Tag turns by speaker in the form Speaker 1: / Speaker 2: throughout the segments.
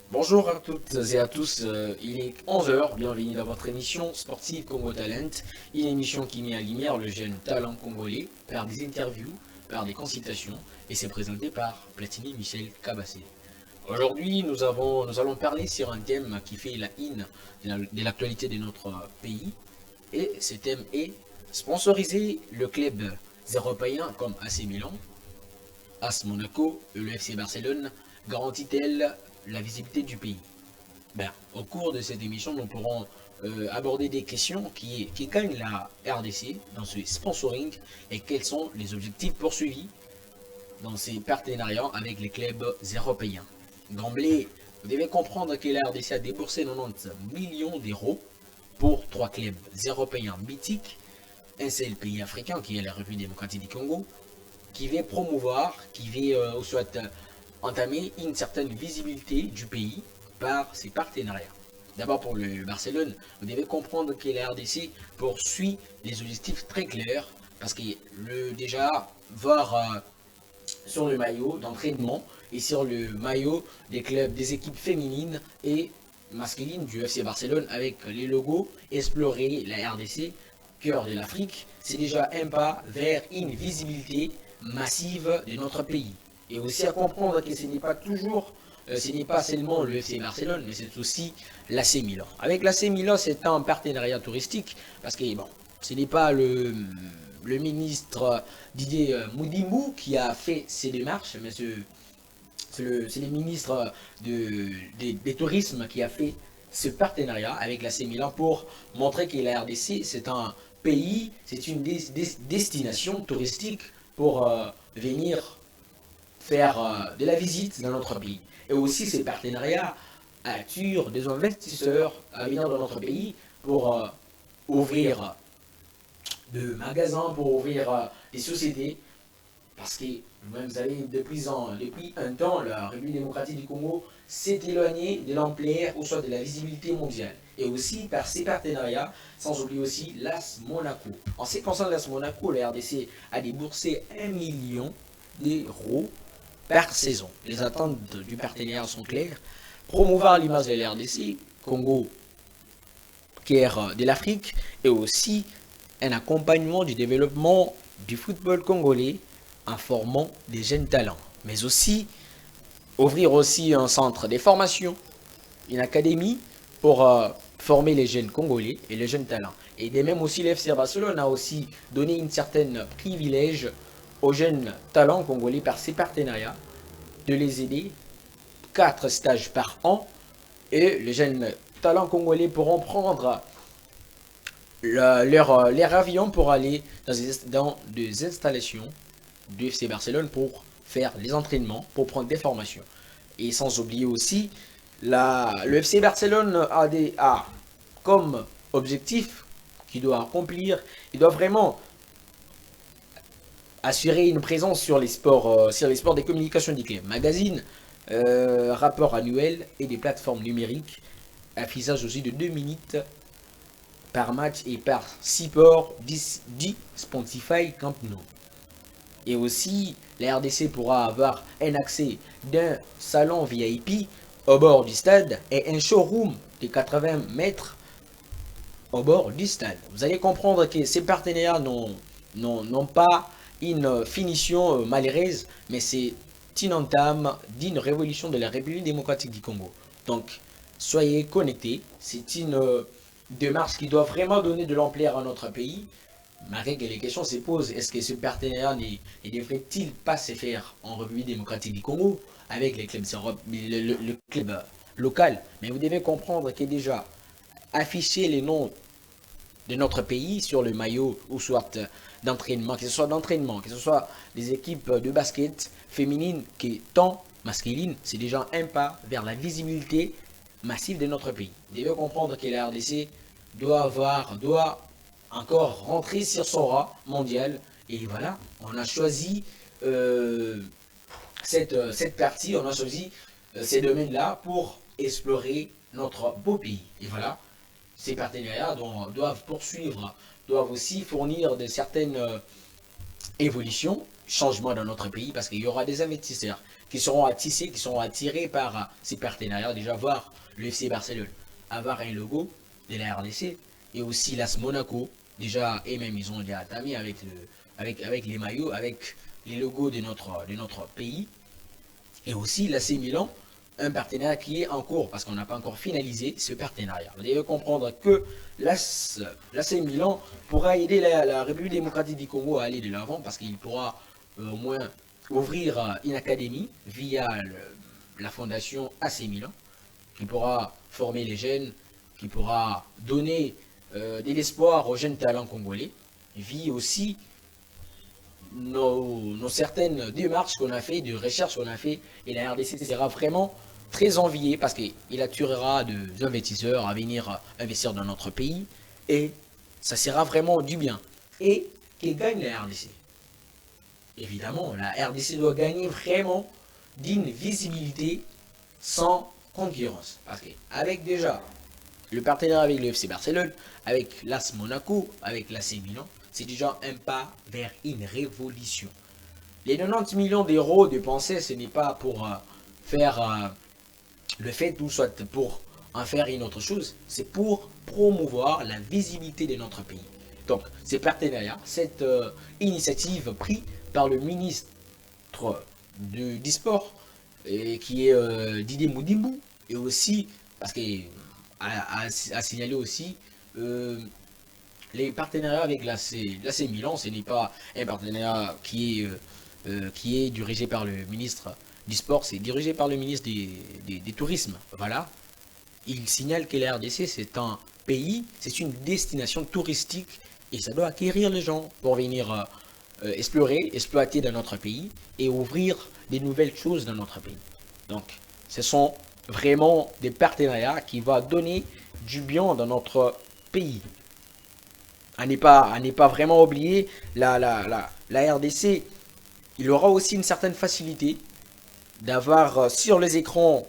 Speaker 1: Bonjour à toutes et à tous, il est 11 heures. Bienvenue dans votre émission sportive Congo Talent, une émission qui met en lumière le jeune talent congolais par des interviews, par des consultations et c'est présenté par Platini Michel Kabassé. Aujourd'hui, nous allons parler sur un thème qui fait la in de l'actualité de notre pays et ce thème est sponsoriser le club européen comme AC Milan, AS Monaco et le FC Barcelone garantit-elle la visibilité du pays? Au cours de cette émission, nous pourrons aborder des questions qui gagnent la RDC dans ce sponsoring et quels sont les objectifs poursuivis dans ces partenariats avec les clubs européens. D'emblée, vous devez comprendre que la RDC a déboursé 90 millions d'euros pour trois clubs européens mythiques, un seul pays africain qui est la République démocratique du Congo, qui veut promouvoir, qui veut ou soit entamer une certaine visibilité du pays par ses partenariats. D'abord pour le Barcelone, vous devez comprendre que la RDC poursuit des objectifs très clairs parce que déjà voir sur le maillot d'entraînement et sur le maillot des clubs, des équipes féminines et masculines du FC Barcelone avec les logos explorer la RDC, cœur de l'Afrique, c'est déjà un pas vers une visibilité massive de notre pays. Et aussi à comprendre que ce n'est pas toujours, ce n'est pas seulement le FC Barcelone, mais c'est aussi l'AC Milan. Avec l'AC Milan, c'est un partenariat touristique, parce que bon, ce n'est pas le ministre Didier Moudimou qui a fait ces démarches, mais c'est le ministre des tourismes qui a fait ce partenariat avec l'AC Milan pour montrer que la RDC, c'est un pays, c'est une destination touristique pour venir faire de la visite dans notre pays. Et aussi ces partenariats attirent des investisseurs à venir dans notre pays pour ouvrir de magasins, pour ouvrir des sociétés. Parce que vous savez, depuis un temps, la République démocratique du Congo s'est éloignée de l'ampleur ou soit de la visibilité mondiale. Et aussi par ces partenariats, sans oublier aussi l'AS Monaco. En ce qui concerne l'AS Monaco, la RDC a déboursé 1 million d'euros par saison. Les attentes du partenariat sont claires. Promouvoir l'image de la RDC, Congo, cœur de l'Afrique, et aussi un accompagnement du développement du football congolais en formant des jeunes talents. Mais aussi ouvrir aussi un centre de formation, une académie pour former les jeunes congolais et les jeunes talents. Et de même aussi l'FC Barcelone a aussi donné une certaine privilège aux jeunes talents congolais par ses partenariats, de les aider, 4 stages par an, et les jeunes talents congolais pourront prendre leur avion pour aller dans des installations du FC Barcelone pour faire les entraînements, pour prendre des formations. Et sans oublier aussi, le FC Barcelone a comme objectif qu'il doit accomplir, il doit vraiment assurer une présence sur les sports des communications du club. Magazine, rapport annuel et des plateformes numériques. Affichage aussi de 2 minutes par match et par support 10 Spotify Camp Nou. Et aussi, la RDC pourra avoir un accès d'un salon VIP au bord du stade et un showroom de 80 mètres au bord du stade. Vous allez comprendre que ces partenariats n'ont pas une finition malheureuse, mais c'est une entame d'une révolution de la République démocratique du Congo. Donc, soyez connectés. C'est une démarche qui doit vraiment donner de l'ampleur à notre pays. Malgré que les questions se posent, est-ce que ce partenariat ne devrait-il pas se faire en République démocratique du Congo avec les clubs, le club local? Mais vous devez comprendre que déjà, afficher les noms de notre pays sur le maillot ou soit d'entraînement, que ce soit des équipes de basket féminines qui tant masculines, c'est déjà un pas vers la visibilité massive de notre pays. Vous devez comprendre que la RDC doit encore rentrer sur son rang mondial. Et voilà, on a choisi cette partie, on a choisi ces domaines-là pour explorer notre beau pays. Et voilà, ces partenariats doivent poursuivre, doivent aussi fournir de certaines évolutions changement dans notre pays parce qu'il y aura des investisseurs qui seront attisés, qui seront attirés par ces partenariats. Déjà, voir le FC Barcelone avoir un logo de la RDC et aussi l'AS Monaco. Déjà, et même ils ont déjà entamé avec les maillots, avec les logos de notre pays. Et aussi l'AC Milan, un partenariat qui est en cours parce qu'on n'a pas encore finalisé ce partenariat. Vous devez comprendre que l'AC Milan pourra aider la République démocratique du Congo à aller de l'avant parce qu'il pourra au moins ouvrir une académie via la fondation AC Milan qui pourra former les jeunes, qui pourra donner de l'espoir aux jeunes talents congolais, via aussi nos certaines démarches qu'on a fait, de recherche qu'on a fait, et la RDC sera vraiment très enviée parce qu'il attirera des investisseurs à venir investir dans notre pays et ça sera vraiment du bien. Et qui gagne la RDC? Évidemment, la RDC doit gagner vraiment d'une visibilité sans concurrence. Parce qu'avec déjà le partenariat avec le FC Barcelone, avec l'AS Monaco, avec l'AC Milan, c'est déjà un pas vers une révolution. Les 90 millions d'euros dépensés, ce n'est pas pour faire le fait ou soit pour en faire une autre chose, c'est pour promouvoir la visibilité de notre pays. Donc, ces partenariats, cette initiative prise par le ministre du sport, qui est Didier Moudimbu, et aussi, parce qu'il a signalé aussi les partenariats avec l'AC Milan, ce n'est pas un partenariat qui est dirigé par le ministre du sport, c'est dirigé par le ministre des tourismes. Voilà. Il signale que la RDC, c'est un pays, c'est une destination touristique et ça doit acquérir les gens pour venir explorer, exploiter dans notre pays et ouvrir des nouvelles choses dans notre pays. Donc, ce sont vraiment des partenariats qui vont donner du bien dans notre pays. À ne pas vraiment oublier la RDC. Il aura aussi une certaine facilité d'avoir sur les écrans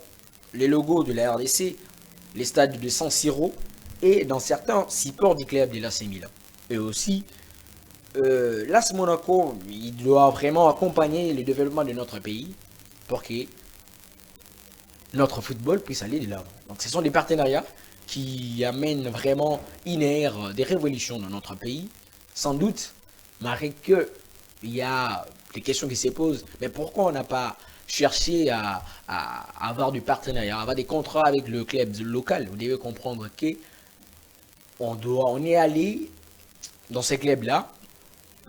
Speaker 1: les logos de la RDC, les stades de San Siro et dans certains supports du club de l'AC Milan. Et aussi, l'AS Monaco, il doit vraiment accompagner le développement de notre pays pour que notre football puisse aller de l'avant. Donc ce sont des partenariats qui amènent vraiment une ère des révolutions dans notre pays. Sans doute, malgré que il y a des questions qui se posent, mais pourquoi on n'a pas cherché à avoir du partenariat, à avoir des contrats avec le club local? Vous devez comprendre que on est allé dans ces clubs-là,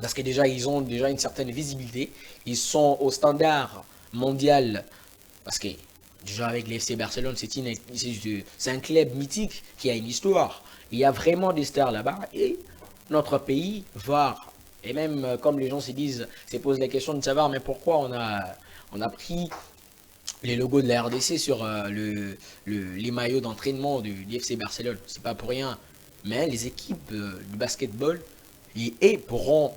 Speaker 1: parce que déjà, ils ont déjà une certaine visibilité. Ils sont au standard mondial, parce que déjà avec l'FC Barcelone, c'est un club mythique qui a une histoire. Il y a vraiment des stars là-bas, et notre pays va, et même comme les gens se posent la question de savoir, mais pourquoi on a pris les logos de la RDC sur les maillots d'entraînement du FC Barcelone. C'est pas pour rien. Mais les équipes du basketball pourront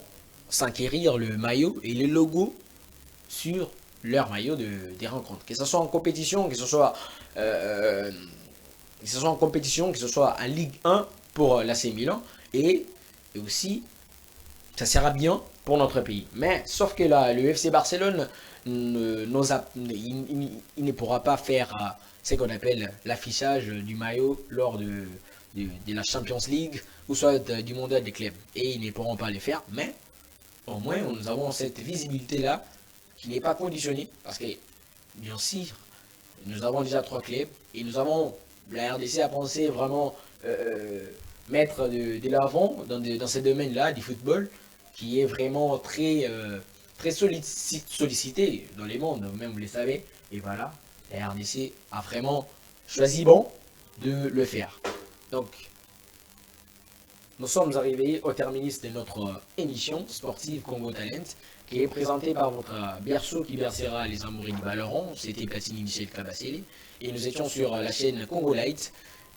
Speaker 1: s'acquérir le maillot et les logos sur leur maillot des rencontres. Que ce soit en compétition, que ce soit en Ligue 1 pour l'AC Milan et aussi ça sera bien pour notre pays. Mais sauf que là, le FC Barcelone il ne pourra pas faire ce qu'on appelle l'affichage du maillot lors de la Champions League ou soit du mondial des clubs. Et ils ne pourront pas le faire, mais au moins nous avons cette visibilité-là qui n'est pas conditionnée parce que, bien sûr, nous avons déjà 3 clubs et nous avons la RDC à penser vraiment mettre de l'avant dans ce domaine-là du football qui est vraiment très sollicité dans les mondes, même vous le savez. Et voilà, la RDC a vraiment choisi de le faire. Donc, nous sommes arrivés au terminus de notre émission sportive Congo Talent, qui est présentée par votre berceau qui bercera les amoureux du ballon. C'était Platini Michel Kabasele. Et nous étions sur la chaîne Congo Light.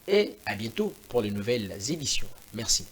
Speaker 1: Et à bientôt pour de nouvelles éditions. Merci.